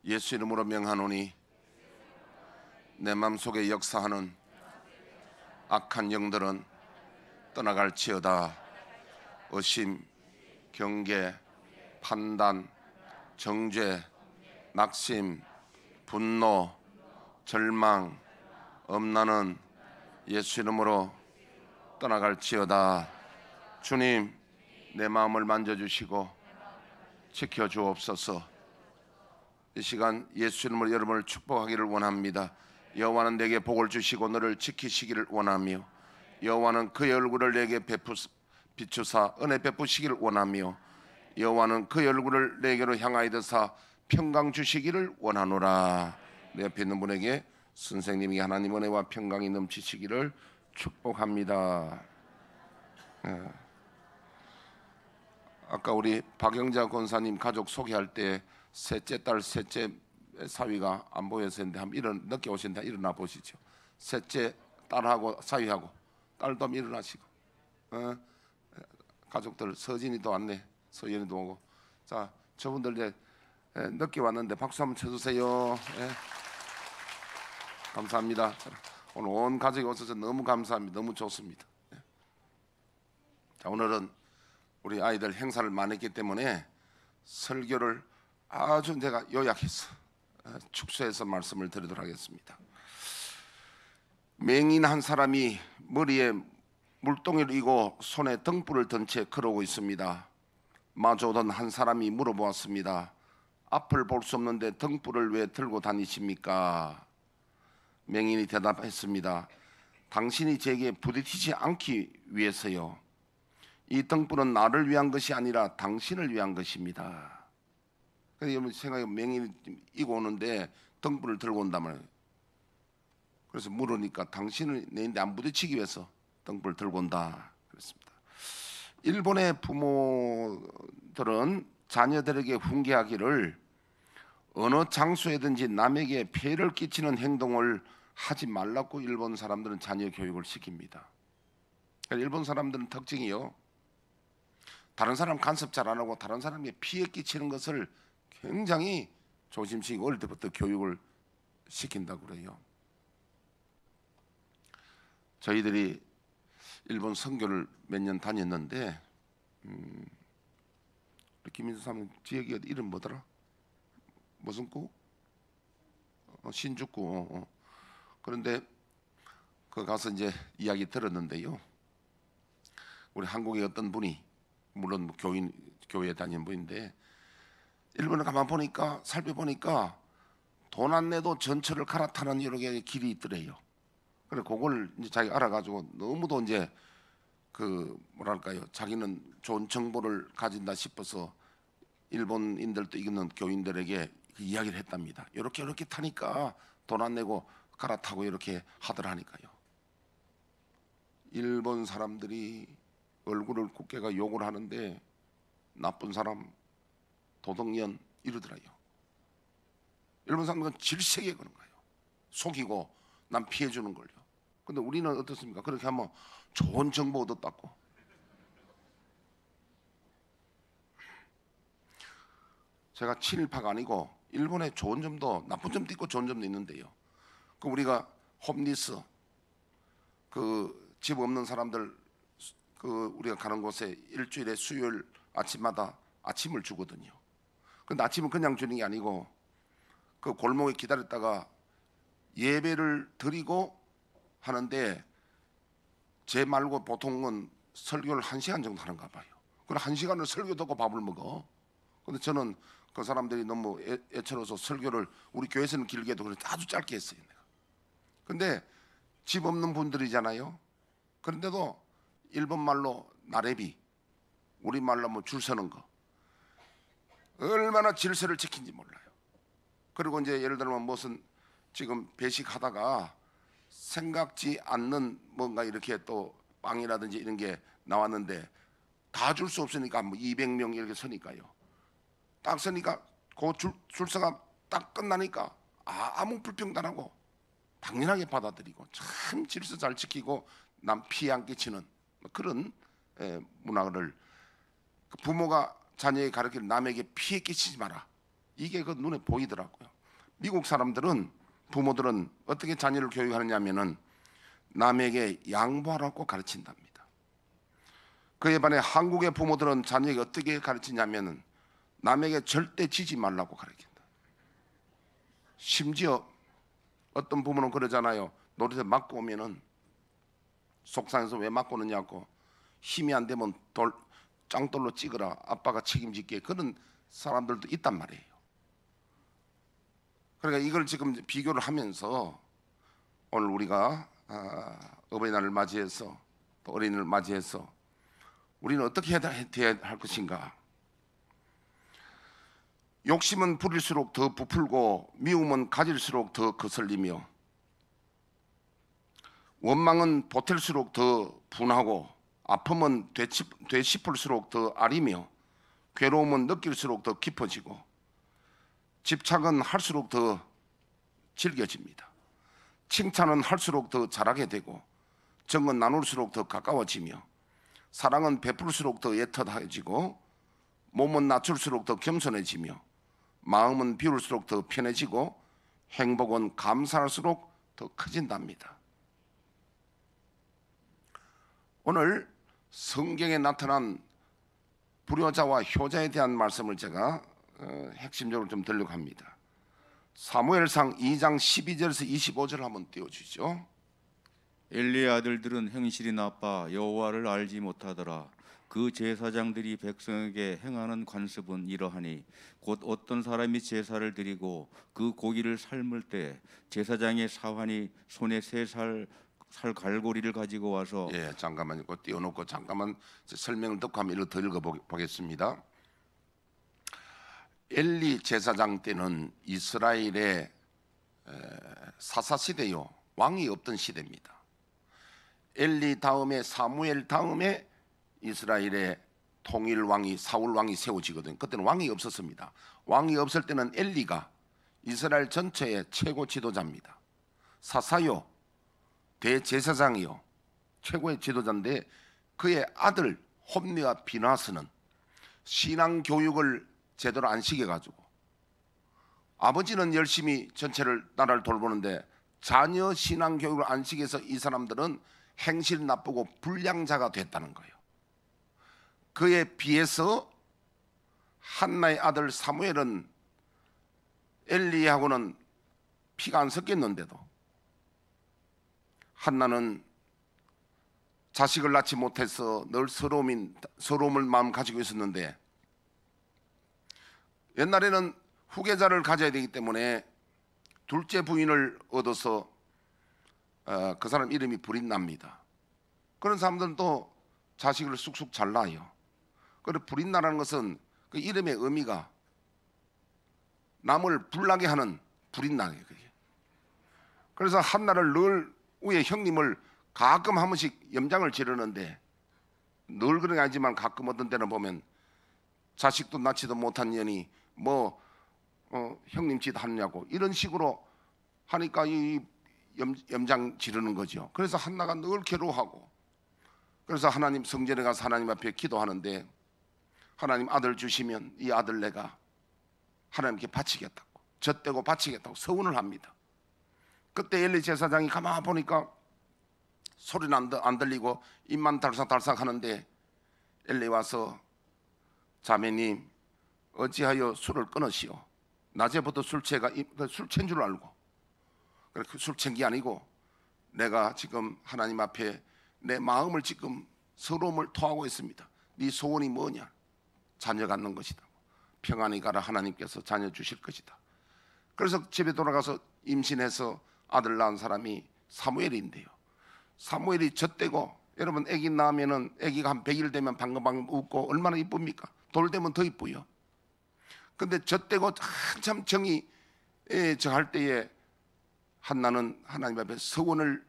예수 이름으로 명하노니 내 맘속에 역사하는 악한 영들은 떠나갈지어다. 의심, 경계, 판단, 정죄, 낙심, 분노, 절망, 엄나는 예수 이름으로 떠나갈지어다. 주님, 내 마음을 만져주시고 지켜주옵소서. 이 시간 예수 이름으로 여러분을 축복하기를 원합니다. 여호와는 내게 복을 주시고 너를 지키시기를 원하며, 여호와는 그의 얼굴을 내게 비추사 은혜 베푸시기를 원하며, 여호와는 그의 얼굴을 내게로 향하여 드사 평강 주시기를 원하노라. 내 옆에 있는 분에게 선생님이 하나님 은혜와 평강이 넘치시기를 축복합니다. 아까 우리 박영자 권사님 가족 소개할 때 셋째 딸 셋째 사위가 안 보여서 했는데 한번 늦게 오신다. 일어나 보시죠. 셋째 딸하고 사위하고 딸도 한번 일어나시고, 가족들 서진이도 왔네. 서연이도 오고. 자, 저분들 이제 늦게 왔는데 박수 한번 쳐주세요. 감사합니다. 오늘 온 가족이 오셔서 너무 감사합니다. 너무 좋습니다. 자, 오늘은 우리 아이들 행사를 많이 했기 때문에 설교를 아주 내가 요약해서 축소해서 말씀을 드리도록 하겠습니다. 맹인 한 사람이 머리에 물동이를 이고 손에 등불을 든 채 걸어오고 있습니다. 마주오던 한 사람이 물어보았습니다. 앞을 볼 수 없는데 등불을 왜 들고 다니십니까? 맹인이 대답했습니다. 당신이 제게 부딪히지 않기 위해서요. 이 등불은 나를 위한 것이 아니라 당신을 위한 것입니다. 그래서 여러분 생각해, 맹인이 이고 오는데 등불을 들고 온다면, 그래서 물으니까 당신을 내인데 안 부딪히기 위해서 등불을 들고 온다 그랬습니다. 일본의 부모들은 자녀들에게 훈계하기를 어느 장소에든지 남에게 폐해를 끼치는 행동을 하지 말라고 일본 사람들은 자녀 교육을 시킵니다. 일본 사람들은 특징이요, 다른 사람 간섭 잘 안 하고 다른 사람에게 피해 끼치는 것을 굉장히 조심스럽게 어릴 때부터 교육을 시킨다고 그래요. 저희들이 일본 선교를 몇 년 다녔는데, 김인수 사모님 지역이 이름 뭐더라? 무슨 구? 신주구. 그런데 그 가서 이제 이야기 들었는데요, 우리 한국의 어떤 분이, 물론 교회에 다니는 분인데, 일본을 가만 보니까 살펴보니까 돈 안 내도 전철을 갈아타는 여러 개의 길이 있더래요. 그래 그걸 이제 자기 알아가지고 너무도 이제 뭐랄까요, 자기는 좋은 정보를 가진다 싶어서 일본인들도 있는 교인들에게 이야기를 했답니다. 이렇게 타니까 돈 안 내고 갈아타고 이렇게 하더라니까요. 일본 사람들이 얼굴을 굳게가 욕을 하는데 나쁜 사람, 도덕년 이러더라요. 일본 사람들은 질색에 그런 거예요. 속이고 남 피해 주는 걸요. 근데 우리는 어떻습니까? 그렇게 하면 좋은 정보 얻었다고. 제가 친일파가 아니고 일본에 좋은 점도 나쁜 점도 있고 좋은 점도 있는데요, 그 우리가 홈리스, 그 집 없는 사람들, 그 우리가 가는 곳에 일주일에 수요일 아침마다 아침을 주거든요. 근데 아침은 그냥 주는 게 아니고 그 골목에 기다렸다가 예배를 드리고 하는데, 제 말고 보통은 설교를 1시간 정도 하는가 봐요. 그럼 1시간을 설교 듣고 밥을 먹어. 근데 저는 그 사람들이 너무 애처로워서 설교를 우리 교회에서는 길게 해도 아주 짧게 했어요. 내가. 근데 집 없는 분들이잖아요. 그런데도 일본 말로 나래비, 우리 말로 뭐 줄 서는 거, 얼마나 질서를 지킨지 몰라요. 그리고 이제 예를 들면 무슨 지금 배식하다가 생각지 않는 뭔가 이렇게 또 빵이라든지 이런 게 나왔는데 다 줄 수 없으니까 뭐 200명 이렇게 서니까요. 딱 서니까 그 줄서가 딱 끝나니까 아무 불평도 안 하고 당연하게 받아들이고 참 질서 잘 지키고 남 피해 안 끼치는 그런 문화를, 부모가 자녀에게 가르치는 남에게 피해 끼치지 마라. 이게 그 눈에 보이더라고요. 미국 사람들은 부모들은 어떻게 자녀를 교육하느냐면은 남에게 양보하라고 가르친답니다. 그에 반해 한국의 부모들은 자녀에게 어떻게 가르치냐면은 남에게 절대 지지 말라고 가르친다. 심지어 어떤 부모는 그러잖아요. 놀이터 맞고 오면은 속상해서 왜 맞고 오느냐고, 힘이 안 되면 짱돌로 찍으라, 아빠가 책임질게, 그런 사람들도 있단 말이에요. 그러니까 이걸 지금 비교를 하면서 오늘 우리가 어버이날을 맞이해서 또 어린이를 맞이해서 우리는 어떻게 해야 할 것인가. 욕심은 부릴수록 더 부풀고 미움은 가질수록 더 거슬리며 원망은 보탤수록 더 분하고 아픔은 되짚을수록 더 아리며 괴로움은 느낄수록 더 깊어지고 집착은 할수록 더 질겨집니다. 칭찬은 할수록 더 잘하게 되고 정은 나눌수록 더 가까워지며 사랑은 베풀수록 더 애틋해지고 몸은 낮출수록 더 겸손해지며 마음은 비울수록 더 편해지고 행복은 감사할수록 더 커진답니다. 오늘 성경에 나타난 불효자와 효자에 대한 말씀을 제가 핵심적으로 좀 들려고 합니다. 사무엘상 2장 12절에서 25절 한번 띄워주시죠. 엘리의 아들들은 행실이 나빠 여호와를 알지 못하더라. 그 제사장들이 백성에게 행하는 관습은 이러하니 곧 어떤 사람이 제사를 드리고 그 고기를 삶을 때 제사장의 사환이 손에 세 살 갈고리를 가지고 와서 잠깐만요. 띄워놓고 잠깐만 설명을 듣고 한번 더 읽어보겠습니다. 엘리 제사장 때는 이스라엘의 사사시대요, 왕이 없던 시대입니다. 엘리 다음에 사무엘 다음에 이스라엘의 통일왕이 사울왕이 세워지거든요. 그때는 왕이 없었습니다. 왕이 없을 때는 엘리가 이스라엘 전체의 최고 지도자입니다. 사사요, 대제사장이요, 최고의 지도자인데 그의 아들 홈리와 비나스는 신앙 교육을 제대로 안 시켜가지고 아버지는 열심히 전체를 나라를 돌보는데 자녀 신앙 교육을 안 시켜서 이 사람들은 행실 나쁘고 불량자가 됐다는 거예요. 그에 비해서 한나의 아들 사무엘은 엘리하고는 피가 안 섞였는데도 한나는 자식을 낳지 못해서 늘 서러움을 마음 가지고 있었는데 옛날에는 후계자를 가져야 되기 때문에 둘째 부인을 얻어서 그 사람 이름이 불인납니다. 그런 사람들은 또 자식을 쑥쑥 잘 낳아요. 그리고 불인나라는 것은 그 이름의 의미가 남을 불나게 하는 불인나예요. 그래서 한나를 늘 위에 형님을 가끔 한 번씩 염장을 지르는데 늘 그런 게 아니지만 가끔 어떤 때는 보면 자식도 낳지도 못한 년이 형님 짓 하느냐고 이런 식으로 하니까 이 염장 지르는 거죠. 그래서 한나가 늘 괴로워하고 그래서 하나님 성전에 가서 하나님 앞에 기도하는데 하나님 아들 주시면 이 아들 내가 하나님께 바치겠다고 젖대고 바치겠다고 서운을 합니다. 그때 엘리 제사장이 가만 보니까 소리는 안 들리고 입만 달싹달싹 하는데 엘리 와서 자매님 어찌하여 술을 끊으시오. 낮에부터 술 취한 줄 알고 술 취한 게 아니고 내가 지금 하나님 앞에 내 마음을 지금 서러움을 토하고 있습니다. 네 소원이 뭐냐? 자녀 갖는 것이다. 평안히 가라. 하나님께서 자녀 주실 것이다. 그래서 집에 돌아가서 임신해서 아들 낳은 사람이 사무엘인데요. 사무엘이 젖대고 여러분 아기 낳으면은 아기가 한 100일 되면 방금방금 웃고 얼마나 이쁩니까? 돌 되면 더 이쁘요. 근데 젖대고 한참 정이 정할 때에 한나는 하나님 앞에 서원을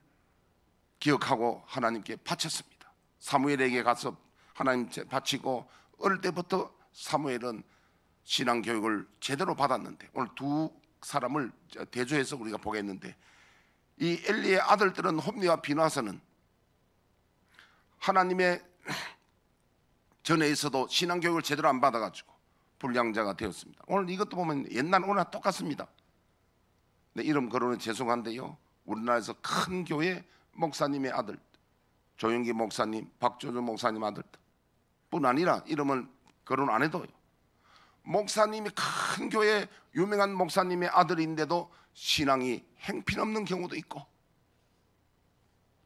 기억하고 하나님께 바쳤습니다. 사무엘에게 가서 하나님 바치고 어릴 때부터 사무엘은 신앙 교육을 제대로 받았는데 오늘 두 사람을 대조해서 우리가 보겠는데 이 엘리의 아들들은 홈리와 비나스는 하나님의 전에 있어도 신앙 교육을 제대로 안 받아가지고 불량자가 되었습니다. 오늘 이것도 보면 옛날 오늘 똑같습니다. 네, 이름 거론은 죄송한데요, 우리나라에서 큰 교회 목사님의 아들 조영기 목사님, 박조준 목사님 아들 뿐 아니라 이름을 거론 안 해도요, 목사님이 큰 교회 유명한 목사님의 아들인데도 신앙이 행편없는 경우도 있고,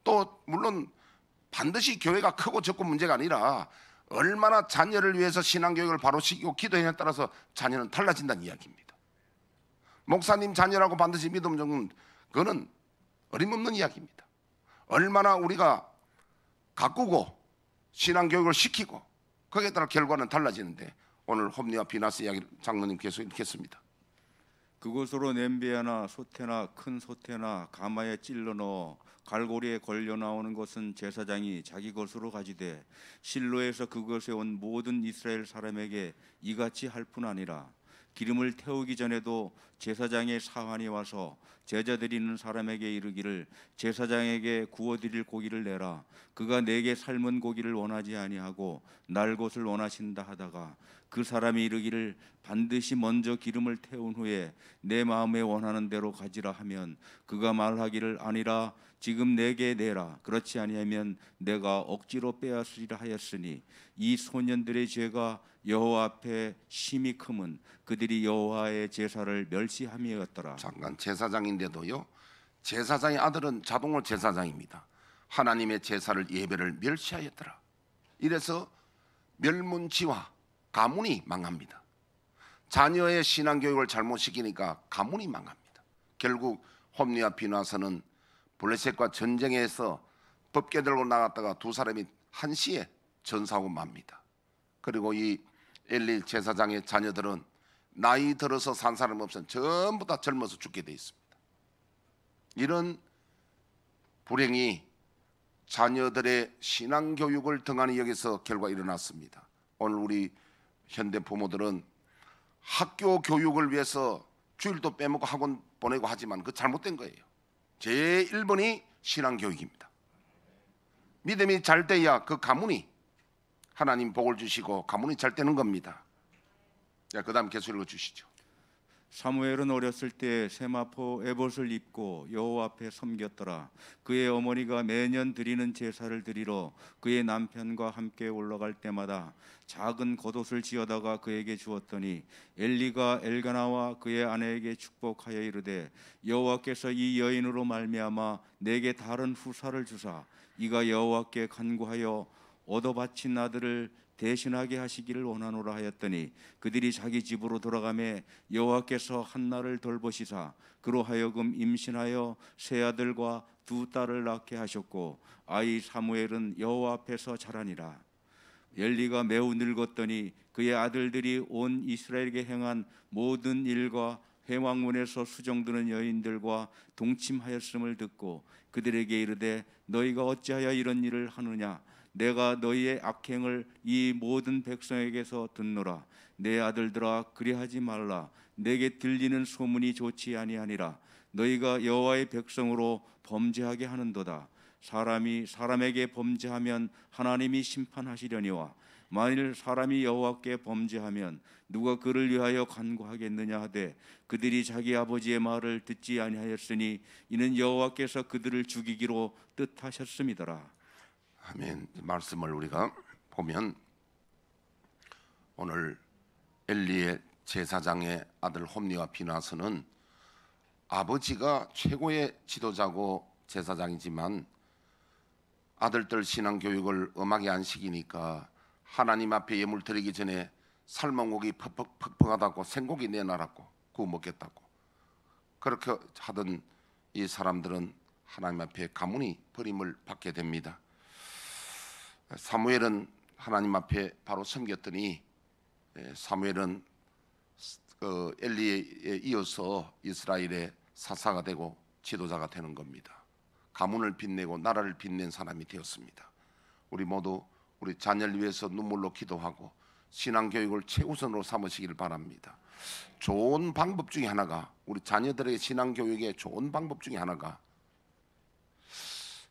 또 물론 반드시 교회가 크고 적고 문제가 아니라 얼마나 자녀를 위해서 신앙교육을 바로 시키고 기도하냐에 따라서 자녀는 달라진다는 이야기입니다. 목사님 자녀라고 반드시 믿음 적은 그거는 어림없는 이야기입니다. 얼마나 우리가 가꾸고 신앙교육을 시키고 거기에 따라 결과는 달라지는데, 오늘 홈리와 비나스 이야기 장로님께서 읽겠습니다. 그곳으로 냄비야나 소태나 큰 소태나 가마에 찔러 넣어 갈고리에 걸려 나오는 것은 제사장이 자기 것으로 가지되 실로에서 그것에 온 모든 이스라엘 사람에게 이같이 할 뿐 아니라 기름을 태우기 전에도 제사장의 사환이 와서 제자 드리는 사람에게 이르기를 제사장에게 구워드릴 고기를 내라. 그가 내게 삶은 고기를 원하지 아니하고 날 것을 원하신다 하다가 그 사람이 이르기를 반드시 먼저 기름을 태운 후에 내 마음에 원하는 대로 가지라 하면 그가 말하기를 아니라 지금 내게 내라. 그렇지 아니하면 내가 억지로 빼앗으리라 하였으니 이 소년들의 죄가 여호와 앞에 심히 크면 그들이 여호와의 제사를 멸시함이었더라. 잠깐, 제사장인데도요, 제사장의 아들은 자동으로 제사장입니다. 하나님의 제사를 예배를 멸시하였더라. 이래서 멸문지와 가문이 망합니다. 자녀의 신앙교육을 잘못 시키니까 가문이 망합니다. 결국 홈리와 비나서는 블레셋과 전쟁에서 법궤 들고 나갔다가 두 사람이 한시에 전사하고 맙니다. 그리고 이 엘리 제사장의 자녀들은 나이 들어서 산 사람 없으면 전부 다 젊어서 죽게 돼 있습니다. 이런 불행이 자녀들의 신앙교육을 등한히 여기서 결과 일어났습니다. 오늘 우리 현대 부모들은 학교 교육을 위해서 주일도 빼먹고 학원 보내고 하지만 그 잘못된 거예요. 제1번이 신앙교육입니다. 믿음이 잘 돼야 그 가문이 하나님 복을 주시고 가문이 잘 되는 겁니다. 자, 그 다음 계속 읽어주시죠. 사무엘은 어렸을 때 세마포 에봇을 입고 여호와 앞에 섬겼더라. 그의 어머니가 매년 드리는 제사를 드리러 그의 남편과 함께 올라갈 때마다 작은 겉옷을 지어다가 그에게 주었더니 엘리가 엘가나와 그의 아내에게 축복하여 이르되 여호와께서 이 여인으로 말미암아 내게 다른 후사를 주사 이가 여호와께 간구하여 얻어 바친 아들을 대신하게 하시기를 원하노라 하였더니 그들이 자기 집으로 돌아가매 여호와께서 한나를 돌보시사 그로 하여금 임신하여 세 아들과 두 딸을 낳게 하셨고 아이 사무엘은 여호와 앞에서 자라니라. 엘리가 매우 늙었더니 그의 아들들이 온 이스라엘에게 행한 모든 일과 회왕문에서 수종드는 여인들과 동침하였음을 듣고 그들에게 이르되 너희가 어찌하여 이런 일을 하느냐. 내가 너희의 악행을 이 모든 백성에게서 듣노라. 내 아들들아 그리하지 말라. 내게 들리는 소문이 좋지 아니하니라. 너희가 여호와의 백성으로 범죄하게 하는도다. 사람이 사람에게 범죄하면 하나님이 심판하시려니와 만일 사람이 여호와께 범죄하면 누가 그를 위하여 간구하겠느냐 하되 그들이 자기 아버지의 말을 듣지 아니하였으니 이는 여호와께서 그들을 죽이기로 뜻하셨음이더라. 아멘. 말씀을 우리가 보면 오늘 엘리의 제사장의 아들 홈리와 비나스는 아버지가 최고의 지도자고 제사장이지만 아들들 신앙 교육을 엄하게 안 시키니까 하나님 앞에 예물 드리기 전에 삶은 고기 퍽퍽하다고 생고기 내놔라고 구워 먹겠다고 그렇게 하던 이 사람들은 하나님 앞에 가문이 버림을 받게 됩니다. 사무엘은 하나님 앞에 바로 섬겼더니 사무엘은 엘리에 이어서 이스라엘의 사사가 되고 지도자가 되는 겁니다. 가문을 빛내고 나라를 빛낸 사람이 되었습니다. 우리 모두 우리 자녀를 위해서 눈물로 기도하고 신앙교육을 최우선으로 삼으시기를 바랍니다. 좋은 방법 중에 하나가 우리 자녀들에게 신앙교육의 좋은 방법 중에 하나가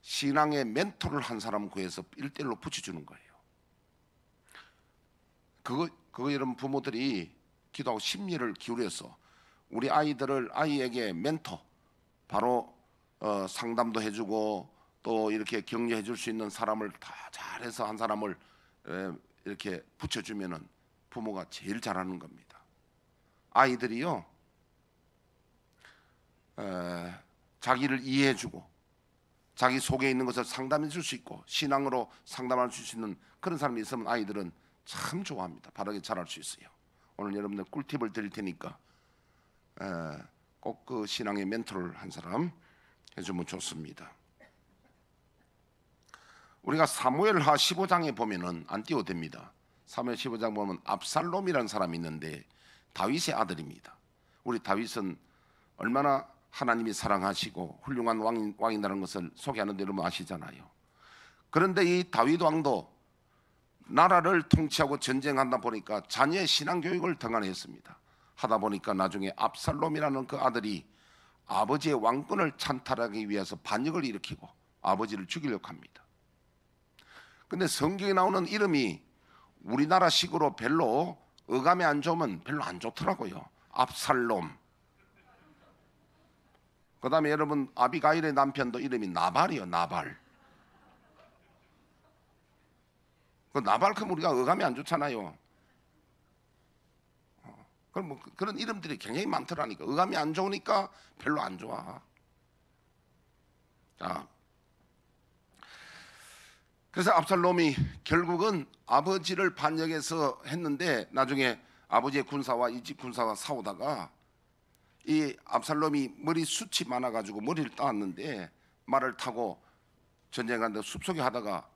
신앙의 멘토를 한 사람 구해서 1:1로 붙여주는 거예요. 그거 이런 부모들이 기도하고 심리를 기울여서 우리 아이에게 멘토, 바로 상담도 해주고 또 이렇게 격려해 줄 수 있는 사람을 다 잘해서 한 사람을 이렇게 붙여주면은 부모가 제일 잘하는 겁니다. 아이들이요, 자기를 이해해주고 자기 속에 있는 것을 상담해 줄 수 있고 신앙으로 상담할 수 있는 그런 사람이 있으면 아이들은 참 좋아합니다. 바르게 자랄 수 있어요. 오늘 여러분들 꿀팁을 드릴 테니까 꼭 그 신앙의 멘토를 한 사람 해주면 좋습니다. 우리가 사무엘하 15장에 보면은 안 띄워도 됩니다. 사무엘 15장 보면 압살롬이라는 사람이 있는데 다윗의 아들입니다. 우리 다윗은 얼마나 하나님이 사랑하시고 훌륭한 왕이라는 것을 소개하는데 여러분 아시잖아요. 그런데 이 다윗 왕도 나라를 통치하고 전쟁한다 보니까 자녀의 신앙교육을 등한했습니다. 하다 보니까 나중에 압살롬이라는 그 아들이 아버지의 왕권을 찬탈하기 위해서 반역을 일으키고 아버지를 죽이려고 합니다. 근데 성경에 나오는 이름이 우리나라식으로 별로 어감이 안 좋으면 별로 안 좋더라고요. 압살롬. 그 다음에 여러분 아비가일의 남편도 이름이 나발이요. 나발. 그 나발 그럼 우리가 어감이 안 좋잖아요. 그럼 뭐 그런 이름들이 굉장히 많더라니까. 어감이 안 좋으니까 별로 안 좋아. 자, 그래서 압살롬이 결국은 아버지를 반역해서 했는데 나중에 아버지의 군사와 이 집 군사와 싸우다가 이 압살롬이 머리숱이 많아가지고 머리를 따왔는데 말을 타고 전쟁하는데 숲속에 하다가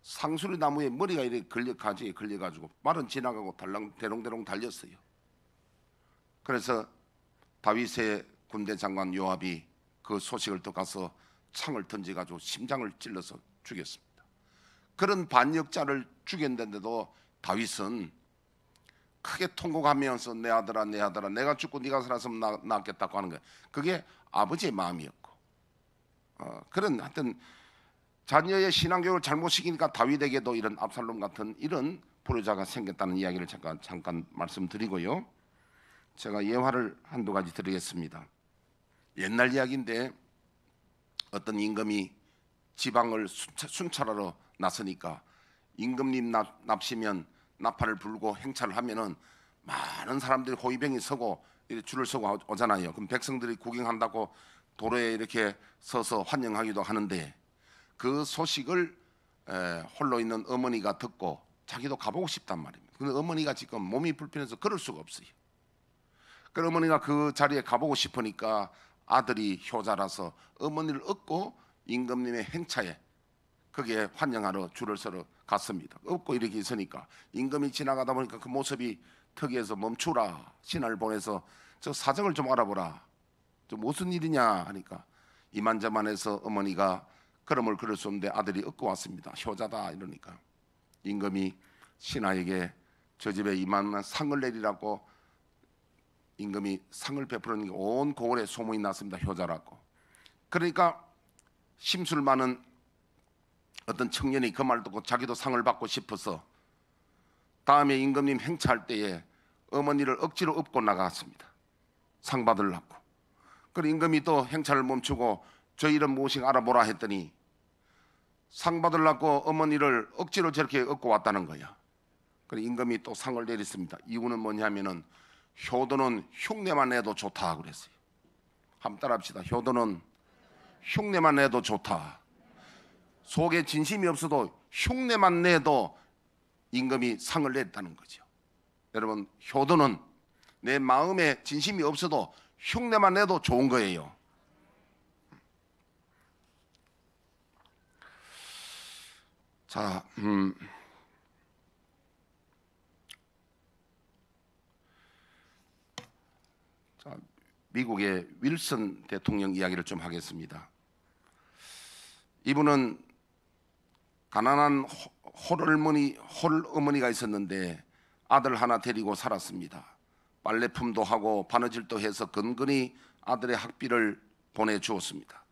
상수리 나무에 머리가 이렇게 가지에 걸려가지고 말은 지나가고 대롱대롱 달렸어요. 그래서 다윗의 군대 장관 요압이 그 소식을 듣고 가서 창을 던져가지고 심장을 찔러서 죽였습니다. 그런 반역자를 죽였는데도 다윗은 크게 통곡하면서 내 아들아 내가 죽고 네가 살았으면 낫겠다고 하는 거예요. 그게 아버지의 마음이었고 그런 하여튼 자녀의 신앙교육을 잘못 시키니까 다윗에게도 이런 압살롬 같은 이런 불효자가 생겼다는 이야기를 잠깐 말씀드리고요. 제가 예화를 한두 가지 드리겠습니다. 옛날 이야기인데 어떤 임금이 지방을 순찰하러 나서니까 임금님 납시면 나팔을 불고 행차를 하면은 많은 사람들이 호위병이 서고 이렇게 줄을 서고 오잖아요. 그럼 백성들이 구경한다고 도로에 이렇게 서서 환영하기도 하는데 그 소식을 홀로 있는 어머니가 듣고 자기도 가보고 싶단 말입니다. 근데 어머니가 지금 몸이 불편해서 걸을 수가 없어요. 그 어머니가 그 자리에 가보고 싶으니까 아들이 효자라서 어머니를 업고 임금님의 행차에 거기에 환영하러 줄을 서러 갔습니다. 업고 이렇게 있으니까 임금이 지나가다 보니까 그 모습이 특이해서 멈추라 신하를 보내서 저 사정을 좀 알아보라. 저 무슨 일이냐 하니까 이만저만해서 어머니가 걸음을 걸을 수 없는데 아들이 업고 왔습니다. 효자다 이러니까 임금이 신하에게 저 집에 이만한 상을 내리라고 임금이 상을 베푸는 온 고을에 소문이 났습니다. 효자라고. 그러니까 심술 많은 어떤 청년이 그 말을 듣고 자기도 상을 받고 싶어서 다음에 임금님 행차할 때에 어머니를 억지로 업고 나갔습니다. 상 받으려고. 그리고 임금이 또 행차를 멈추고 저 이름 무엇인가 알아보라 했더니 상 받으려고 어머니를 억지로 저렇게 업고 왔다는 거야. 그리고 임금이 또 상을 내렸습니다. 이유는 뭐냐면은 효도는 흉내만 내도 좋다 그랬어요. 한번 따라합시다. 효도는 흉내만 내도 좋다. 속에 진심이 없어도 흉내만 내도 임금이 상을 냈다는 거죠. 여러분 효도는 내 마음에 진심이 없어도 흉내만 내도 좋은 거예요. 자, 미국의 윌슨 대통령 이야기를 좀 하겠습니다. 이분은 가난한 홀어머니가 있었는데 아들 하나 데리고 살았습니다. 빨래품도 하고 바느질도 해서 근근히 아들의 학비를 보내주었습니다.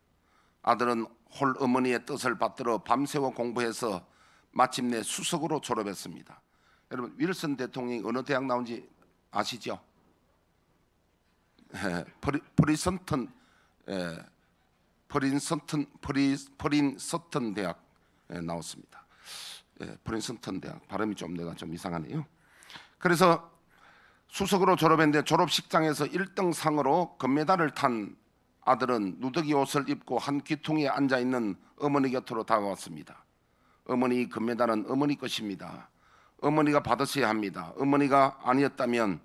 아들은 홀어머니의 뜻을 받들어 밤새워 공부해서 마침내 수석으로 졸업했습니다. 여러분 윌슨 대통령이 어느 대학 나온지 아시죠? 프린스턴 대학 나왔습니다. 프린스턴 대학 발음이 좀 내가 좀 이상하네요. 그래서 수석으로 졸업했는데 졸업식장에서 1등 상으로 금메달을 탄 아들은 누더기 옷을 입고 한 귀퉁이에 앉아 있는 어머니 곁으로 다가왔습니다. 어머니, 금메달은 어머니 것입니다. 어머니가 받으셔야 합니다. 어머니가 아니었다면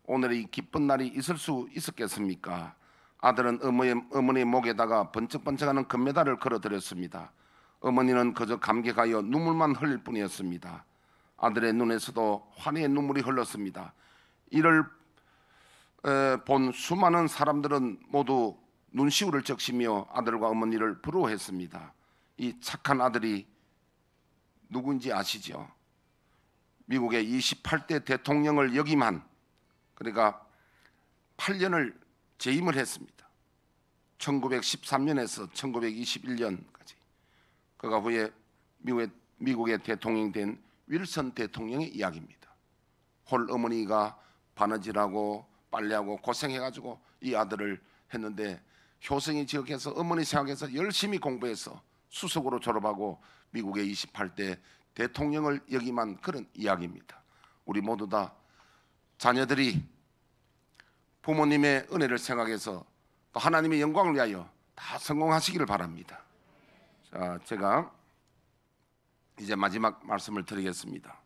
오늘 이 기쁜 날이 있을 수 있었겠습니까? 아들은 어머니의 목에다가 번쩍번쩍하는 금메달을 걸어드렸습니다. 어머니는 그저 감격하여 눈물만 흘릴 뿐이었습니다. 아들의 눈에서도 환희의 눈물이 흘렀습니다. 이를 본 수많은 사람들은 모두 눈시울을 적시며 아들과 어머니를 부러워했습니다. 이 착한 아들이 누구인지 아시죠? 미국의 28대 대통령을 역임한, 그러니까 8년을 재임을 했습니다. 1913년에서 1921년까지. 그가 후에 미국의 대통령이 된 윌슨 대통령의 이야기입니다. 홀 어머니가 바느질하고 빨래하고 고생해가지고 이 아들을 했는데 효성이 지역에서 어머니 생각해서 열심히 공부해서 수석으로 졸업하고 미국의 28대 대통령을 역임한 그런 이야기입니다. 우리 모두 다 자녀들이 부모님의 은혜를 생각해서 또 하나님의 영광을 위하여 다 성공하시기를 바랍니다. 자, 제가 이제 마지막 말씀을 드리겠습니다.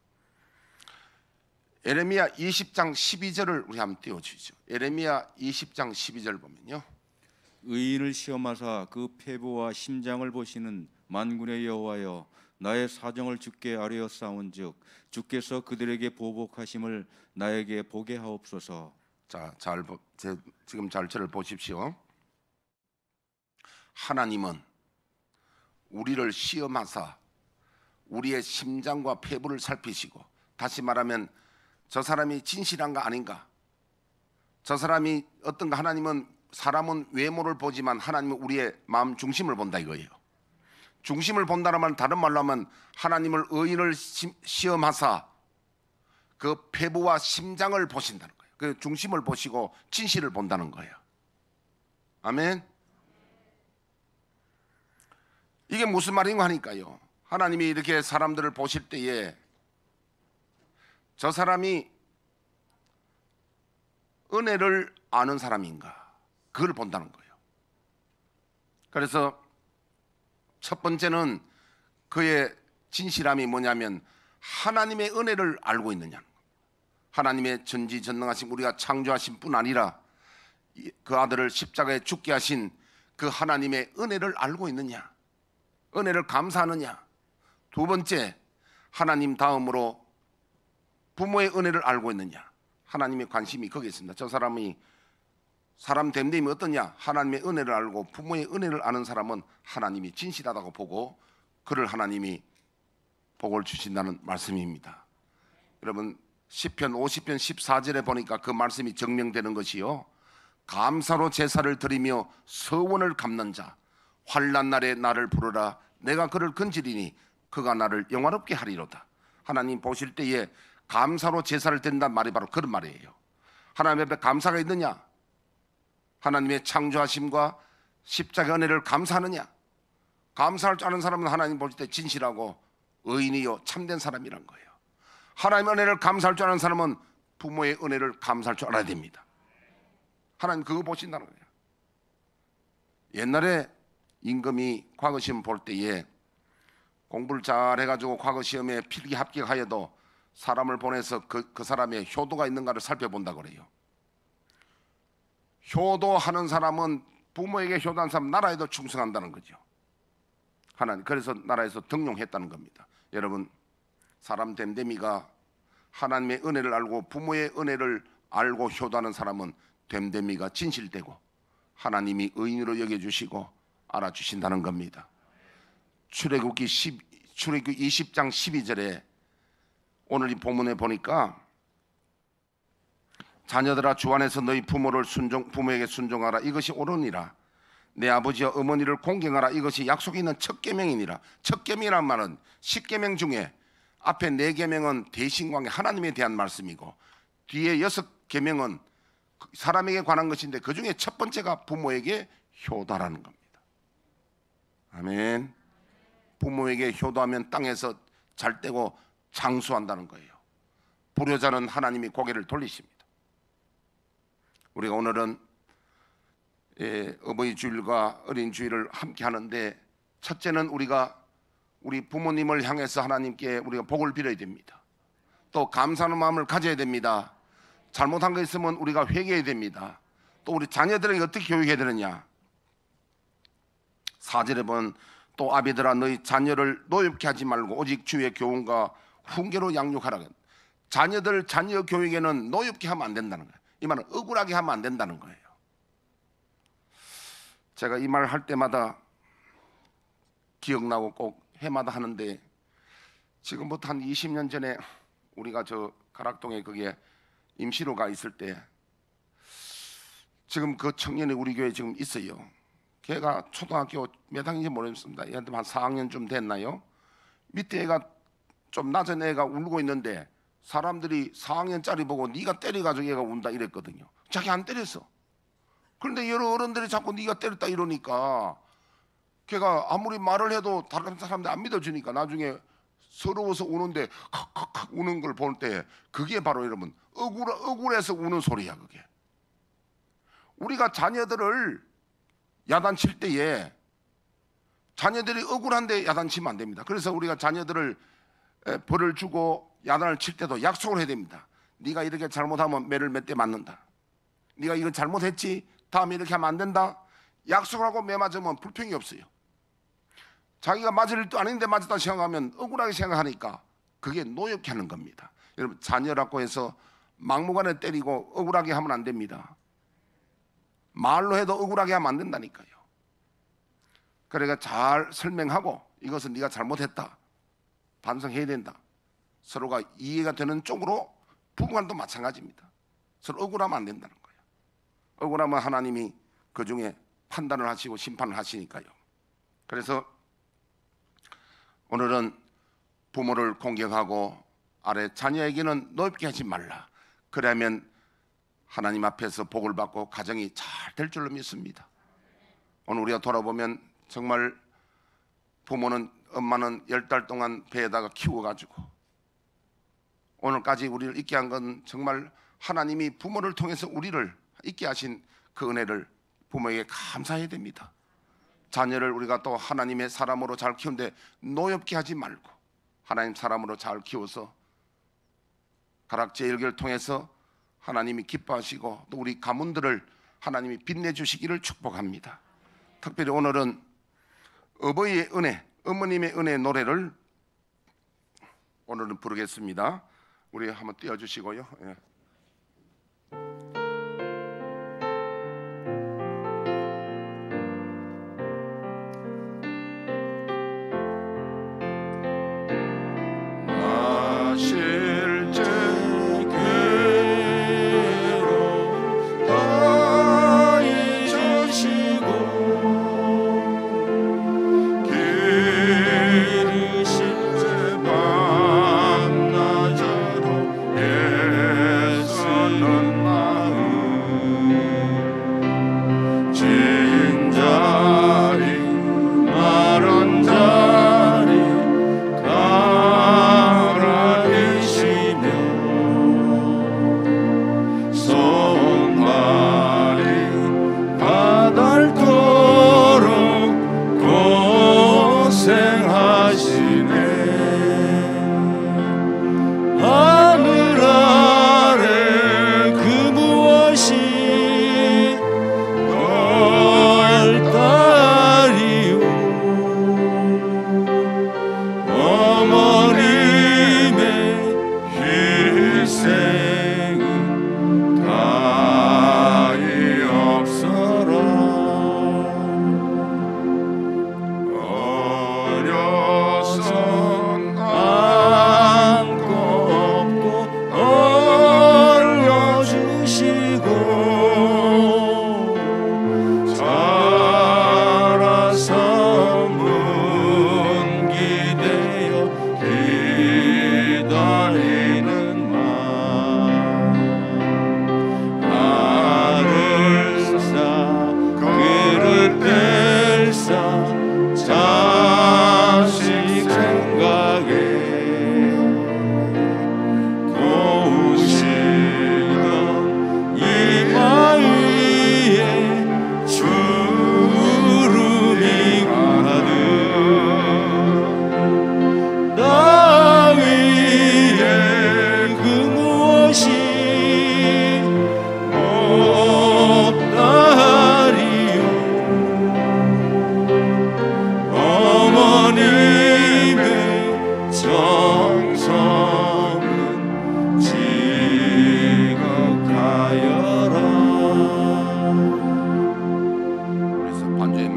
에레미야 20장 12절을 우리 한번 띄워주시죠. 에레미야 20장 12절 보면요, 의인을 시험하사 그 폐부와 심장을 보시는 만군의 여호와여, 나의 사정을 주께 아뢰었사온즉 주께서 그들에게 보복하심을 나에게 보게 하옵소서. 자, 지금 잘 저를 보십시오. 하나님은 우리를 시험하사 우리의 심장과 폐부를 살피시고, 다시 말하면 저 사람이 진실한가 아닌가, 저 사람이 어떤가, 하나님은 사람은 외모를 보지만 하나님은 우리의 마음 중심을 본다 이거예요. 중심을 본다는 말은 다른 말로 하면 하나님을 의인을 시험하사 그 폐부와 심장을 보신다는 거예요. 그 중심을 보시고 진실을 본다는 거예요. 아멘. 이게 무슨 말인가 하니까요, 하나님이 이렇게 사람들을 보실 때에 저 사람이 은혜를 아는 사람인가, 그걸 본다는 거예요. 그래서 첫 번째는 그의 진실함이 뭐냐면 하나님의 은혜를 알고 있느냐, 하나님의 전지전능하신 우리가 창조하신 뿐 아니라 그 아들을 십자가에 죽게 하신 그 하나님의 은혜를 알고 있느냐, 은혜를 감사하느냐. 두 번째, 하나님 다음으로 부모의 은혜를 알고 있느냐. 하나님의 관심이 거기에 있습니다. 저 사람이 사람 됨됨이 어떠냐, 하나님의 은혜를 알고 부모의 은혜를 아는 사람은 하나님이 진실하다고 보고 그를 하나님이 복을 주신다는 말씀입니다. 여러분 시편 50편 14절에 보니까 그 말씀이 증명되는 것이요, 감사로 제사를 드리며 서원을 갚는 자, 환난 날에 나를 부르라, 내가 그를 건지리니 그가 나를 영화롭게 하리로다. 하나님 보실 때에 감사로 제사를 드린다는 말이 바로 그런 말이에요. 하나님 앞에 감사가 있느냐, 하나님의 창조하심과 십자가 은혜를 감사하느냐. 감사할 줄 아는 사람은 하나님 보실 때 진실하고 의인이요 참된 사람이란 거예요. 하나님의 은혜를 감사할 줄 아는 사람은 부모의 은혜를 감사할 줄 알아야 됩니다. 하나님 그거 보신다는 거예요. 옛날에 임금이 과거 시험 볼 때에 공부를 잘 해가지고 과거 시험에 필기 합격하여도 사람을 보내서 그 사람의 효도가 있는가를 살펴본다 그래요. 효도하는 사람은, 부모에게 효도한 사람 나라에도 충성한다는 거죠. 하나님 그래서 나라에서 등용했다는 겁니다. 여러분 사람 됨됨이가 하나님의 은혜를 알고 부모의 은혜를 알고 효도하는 사람은 됨됨이가 진실되고 하나님이 의인으로 여겨주시고 알아주신다는 겁니다. 출애굽기 20장 12절에 오늘 이 본문에 보니까 자녀들아 주 안에서 너희 부모에게 순종하라, 이것이 옳으니라. 내 아버지와 어머니를 공경하라, 이것이 약속이 있는 첫 계명이니라. 첫 계명이란 말은 10계명 중에 앞에 4계명은 대신광의 하나님에 대한 말씀이고 뒤에 6계명은 사람에게 관한 것인데 그 중에 첫 번째가 부모에게 효도라는 겁니다. 아멘. 부모에게 효도하면 땅에서 잘 되고 장수한다는 거예요. 불효자는 하나님이 고개를 돌리십니다. 우리가 오늘은 어버이 주일과 어린 주일을 함께 하는데, 첫째는 우리가 우리 부모님을 향해서 하나님께 우리가 복을 빌어야 됩니다. 또 감사하는 마음을 가져야 됩니다. 잘못한 거 있으면 우리가 회개해야 됩니다. 또 우리 자녀들에게 어떻게 교육해야 되느냐. 4절에 보면 또 아비들아 너희 자녀를 노엽게 하지 말고 오직 주의 교훈과 훈계로 양육하라. 자녀들 자녀 교육에는 노엽게 하면 안 된다는 거예요. 이 말은 억울하게 하면 안 된다는 거예요. 제가 이 말 할 때마다 기억나고 꼭 해마다 하는데, 지금부터 한 20년 전에 우리가 저 가락동에 거기에 임시로 가 있을 때, 지금 그 청년이 우리 교회에 지금 있어요. 걔가 초등학교 몇 학년인지 모르겠습니다. 얘한테 한 4학년쯤 됐나요? 밑에 애가 좀 낮은 애가 울고 있는데 사람들이 4학년짜리 보고 네가 때려가지고 얘가 운다 이랬거든요. 자기 안 때렸어. 그런데 여러 어른들이 자꾸 네가 때렸다 이러니까 걔가 아무리 말을 해도 다른 사람들 안 믿어주니까 나중에 서러워서 우는데 칵칵칵 우는 걸 볼 때 그게 바로 여러분 억울해서 우는 소리야. 그게 우리가 자녀들을 야단칠 때에 자녀들이 억울한데 야단치면 안 됩니다. 그래서 우리가 자녀들을 벌을 주고 야단을 칠 때도 약속을 해야 됩니다. 네가 이렇게 잘못하면 매를 몇 대 맞는다. 네가 이거 잘못했지? 다음에 이렇게 하면 안 된다. 약속을 하고 매 맞으면 불평이 없어요. 자기가 맞을 일도 아닌데 맞았다 생각하면 억울하게 생각하니까 그게 노엽게 하는 겁니다. 여러분 자녀라고 해서 막무가내 때리고 억울하게 하면 안 됩니다. 말로 해도 억울하게 하면 안 된다니까요. 그러니까 잘 설명하고 이것은 네가 잘못했다. 반성해야 된다. 서로가 이해가 되는 쪽으로 부부간도 마찬가지입니다. 서로 억울하면 안 된다는 거예요. 억울하면 하나님이 그 중에 판단을 하시고 심판을 하시니까요. 그래서 오늘은 부모를 공경하고 아래 자녀에게는 높게 하지 말라. 그러면 하나님 앞에서 복을 받고 가정이 잘 될 줄로 믿습니다. 오늘 우리가 돌아보면 정말 부모는 엄마는 10달 동안 배에다가 키워가지고 오늘까지 우리를 있게 한 건 정말 하나님이 부모를 통해서 우리를 있게 하신 그 은혜를 부모에게 감사해야 됩니다. 자녀를 우리가 또 하나님의 사람으로 잘 키우는데 노엽게 하지 말고 하나님 사람으로 잘 키워서 가락제일교를 통해서 하나님이 기뻐하시고 또 우리 가문들을 하나님이 빛내주시기를 축복합니다. 특별히 오늘은 어버이의 은혜, 어머님의 은혜 노래를 오늘은 부르겠습니다. 우리 한번 띄워주시고요. 예. 기르실 때 밤낮으로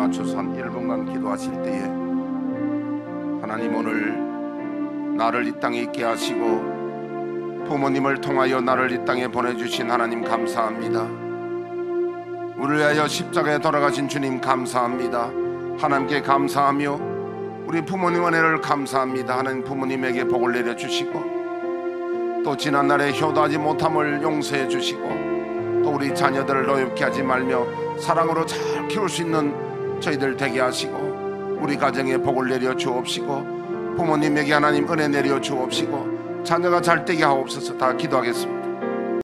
맞춰서 한 1분간 기도하실 때에 하나님 오늘 나를 이 땅에 있게 하시고 부모님을 통하여 나를 이 땅에 보내주신 하나님 감사합니다. 우리를 위하여 십자가에 돌아가신 주님 감사합니다. 하나님께 감사하며 우리 부모님 은혜를 감사합니다. 하나님 부모님에게 복을 내려주시고 또 지난날에 효도하지 못함을 용서해 주시고 또 우리 자녀들을 노엽게 하지 말며 사랑으로 잘 키울 수 있는 저희들 되게 하시고 우리 가정에 복을 내려 주옵시고 부모님에게 하나님 은혜 내려 주옵시고 자녀가 잘 되게 하옵소서. 다 기도하겠습니다.